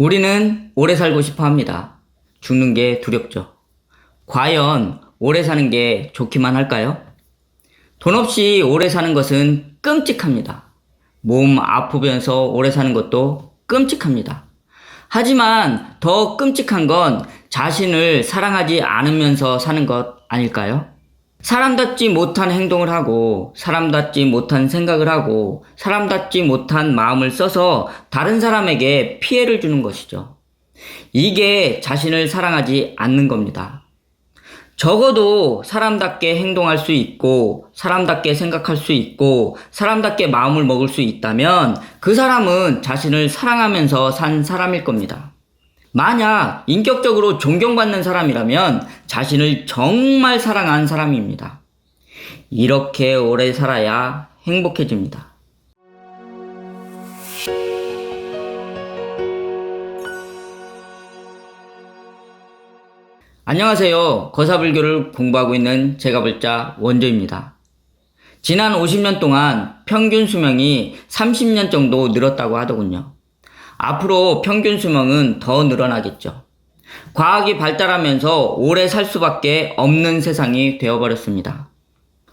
우리는 오래 살고 싶어 합니다. 죽는 게 두렵죠. 과연 오래 사는 게 좋기만 할까요? 돈 없이 오래 사는 것은 끔찍합니다. 몸 아프면서 오래 사는 것도 끔찍합니다. 하지만 더 끔찍한 건 자신을 사랑하지 않으면서 사는 것 아닐까요? 사람답지 못한 행동을 하고 사람답지 못한 생각을 하고 사람답지 못한 마음을 써서 다른 사람에게 피해를 주는 것이죠. 이게 자신을 사랑하지 않는 겁니다. 적어도 사람답게 행동할 수 있고 사람답게 생각할 수 있고 사람답게 마음을 먹을 수 있다면 그 사람은 자신을 사랑하면서 산 사람일 겁니다. 만약 인격적으로 존경받는 사람이라면 자신을 정말 사랑한 사람입니다. 이렇게 오래 살아야 행복해집니다. 안녕하세요. 거사불교를 공부하고 있는 제가불자 원조입니다. 지난 50년 동안 평균 수명이 30년 정도 늘었다고 하더군요. 앞으로 평균 수명은 더 늘어나겠죠. 과학이 발달하면서 오래 살 수밖에 없는 세상이 되어버렸습니다.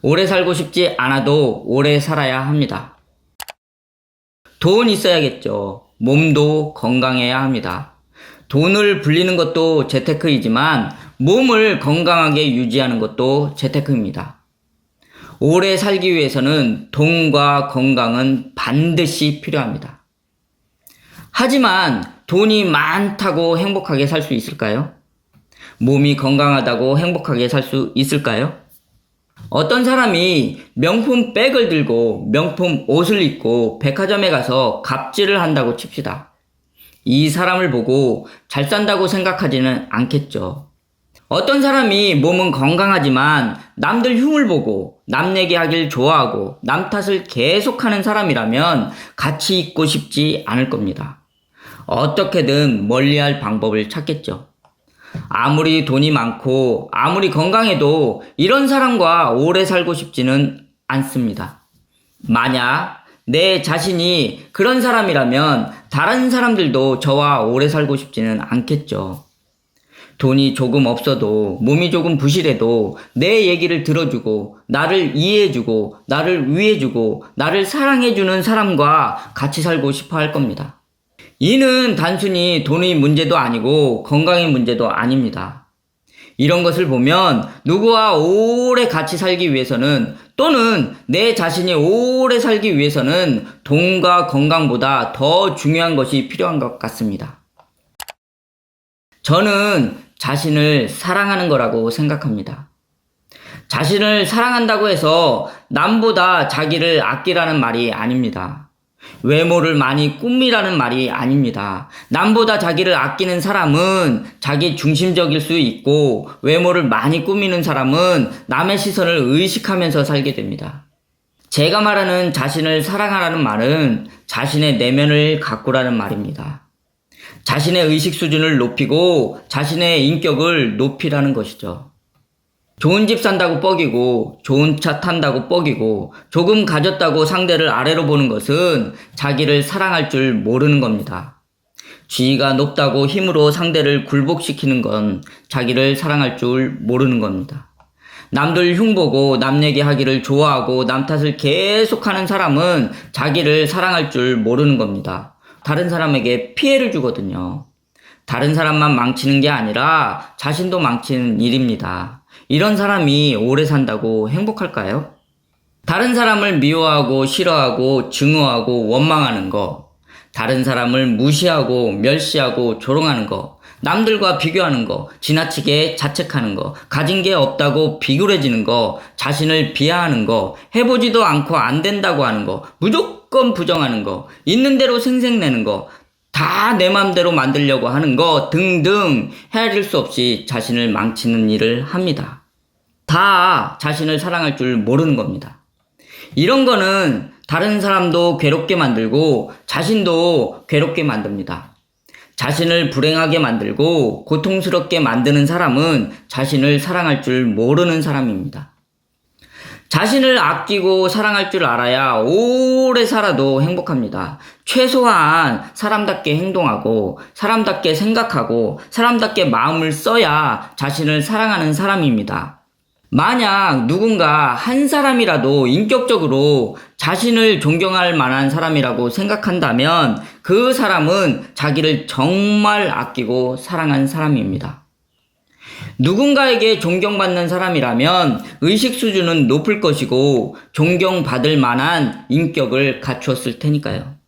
오래 살고 싶지 않아도 오래 살아야 합니다. 돈 있어야겠죠. 몸도 건강해야 합니다. 돈을 불리는 것도 재테크이지만 몸을 건강하게 유지하는 것도 재테크입니다. 오래 살기 위해서는 돈과 건강은 반드시 필요합니다. 하지만 돈이 많다고 행복하게 살 수 있을까요? 몸이 건강하다고 행복하게 살 수 있을까요? 어떤 사람이 명품 백을 들고 명품 옷을 입고 백화점에 가서 갑질을 한다고 칩시다. 이 사람을 보고 잘 산다고 생각하지는 않겠죠. 어떤 사람이 몸은 건강하지만 남들 흉을 보고 남 얘기하길 좋아하고 남 탓을 계속하는 사람이라면 같이 있고 싶지 않을 겁니다. 어떻게든 멀리할 방법을 찾겠죠. 아무리 돈이 많고 아무리 건강해도 이런 사람과 오래 살고 싶지는 않습니다. 만약 내 자신이 그런 사람이라면 다른 사람들도 저와 오래 살고 싶지는 않겠죠. 돈이 조금 없어도 몸이 조금 부실해도 내 얘기를 들어주고 나를 이해해주고 나를 위해주고 나를 사랑해주는 사람과 같이 살고 싶어 할 겁니다. 이는 단순히 돈의 문제도 아니고 건강의 문제도 아닙니다. 이런 것을 보면 누구와 오래 같이 살기 위해서는 또는 내 자신이 오래 살기 위해서는 돈과 건강보다 더 중요한 것이 필요한 것 같습니다. 저는 자신을 사랑하는 거라고 생각합니다. 자신을 사랑한다고 해서 남보다 자기를 아끼라는 말이 아닙니다. 외모를 많이 꾸미라는 말이 아닙니다. 남보다 자기를 아끼는 사람은 자기 중심적일 수 있고 외모를 많이 꾸미는 사람은 남의 시선을 의식하면서 살게 됩니다. 제가 말하는 자신을 사랑하라는 말은 자신의 내면을 가꾸라는 말입니다. 자신의 의식 수준을 높이고 자신의 인격을 높이라는 것이죠. 좋은 집 산다고 뻐기고 좋은 차 탄다고 뻐기고 조금 가졌다고 상대를 아래로 보는 것은 자기를 사랑할 줄 모르는 겁니다. 지위가 높다고 힘으로 상대를 굴복시키는 건 자기를 사랑할 줄 모르는 겁니다. 남들 흉보고 남 얘기하기를 좋아하고 남 탓을 계속하는 사람은 자기를 사랑할 줄 모르는 겁니다. 다른 사람에게 피해를 주거든요. 다른 사람만 망치는 게 아니라 자신도 망치는 일입니다. 이런 사람이 오래 산다고 행복할까요? 다른 사람을 미워하고 싫어하고 증오하고 원망하는 거, 다른 사람을 무시하고 멸시하고 조롱하는 거, 남들과 비교하는 거, 지나치게 자책하는 거, 가진 게 없다고 비굴해지는 거, 자신을 비하하는 거, 해보지도 않고 안 된다고 하는 거, 무조건 부정하는 거, 있는 대로 생색내는 거, 다 내 맘대로 만들려고 하는 거 등등 헤아릴 수 없이 자신을 망치는 일을 합니다. 다 자신을 사랑할 줄 모르는 겁니다. 이런 거는 다른 사람도 괴롭게 만들고 자신도 괴롭게 만듭니다. 자신을 불행하게 만들고 고통스럽게 만드는 사람은 자신을 사랑할 줄 모르는 사람입니다. 자신을 아끼고 사랑할 줄 알아야 오래 살아도 행복합니다. 최소한 사람답게 행동하고, 사람답게 생각하고, 사람답게 마음을 써야 자신을 사랑하는 사람입니다. 만약 누군가 한 사람이라도 인격적으로 자신을 존경할 만한 사람이라고 생각한다면 그 사람은 자기를 정말 아끼고 사랑한 사람입니다. 누군가에게 존경받는 사람이라면 의식 수준은 높을 것이고 존경받을 만한 인격을 갖추었을 테니까요.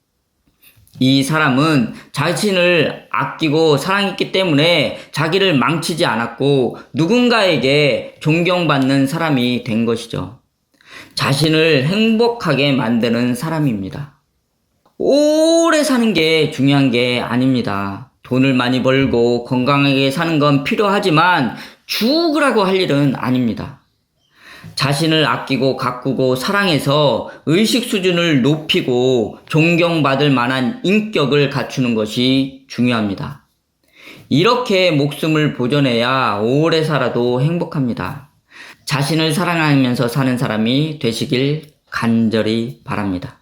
이 사람은 자신을 아끼고 사랑했기 때문에 자기를 망치지 않았고 누군가에게 존경받는 사람이 된 것이죠. 자신을 행복하게 만드는 사람입니다. 오래 사는 게 중요한 게 아닙니다. 돈을 많이 벌고 건강하게 사는 건 필요하지만 죽으라고 할 일은 아닙니다. 자신을 아끼고 가꾸고 사랑해서 의식 수준을 높이고 존경받을 만한 인격을 갖추는 것이 중요합니다. 이렇게 목숨을 보존해야 오래 살아도 행복합니다. 자신을 사랑하면서 사는 사람이 되시길 간절히 바랍니다.